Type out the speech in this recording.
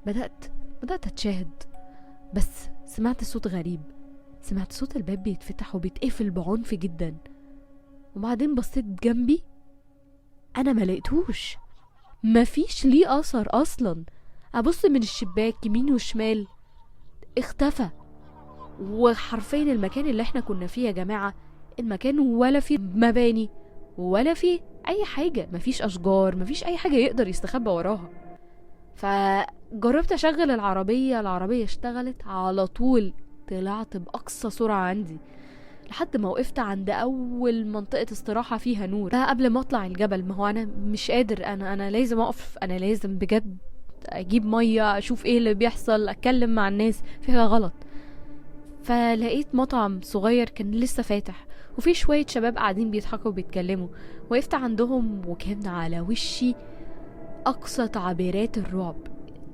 بدأت اتشاهد، بس سمعت صوت غريب، سمعت صوت الباب بيتفتح وبيتقفل بعنف جدا. وبعدين بصيت جنبي، انا ما لقيتهوش، مفيش ليه اثر اصلا. ابص من الشباك يمين وشمال، اختفى. وحرفيا المكان اللي احنا كنا فيه يا جماعة، المكان ولا فيه مباني ولا فيه اي حاجة، مفيش اشجار، مفيش اي حاجة يقدر يستخبى وراها. فجربت اشغل العربية اشتغلت على طول، طلعت باقصى سرعة عندي لحد ما وقفت عند اول منطقة استراحة فيها نور. ده قبل ما اطلع الجبل، ما هو انا مش قادر، انا لازم اقف، انا لازم بجد اجيب مية، اشوف ايه اللي بيحصل، اتكلم مع الناس في حاجة غلط. فلقيت مطعم صغير كان لسه فاتح، وفي شوية شباب قاعدين بيضحكوا وبيتكلموا. وقفت عندهم وكان على وشي اقصى تعبيرات الرعب.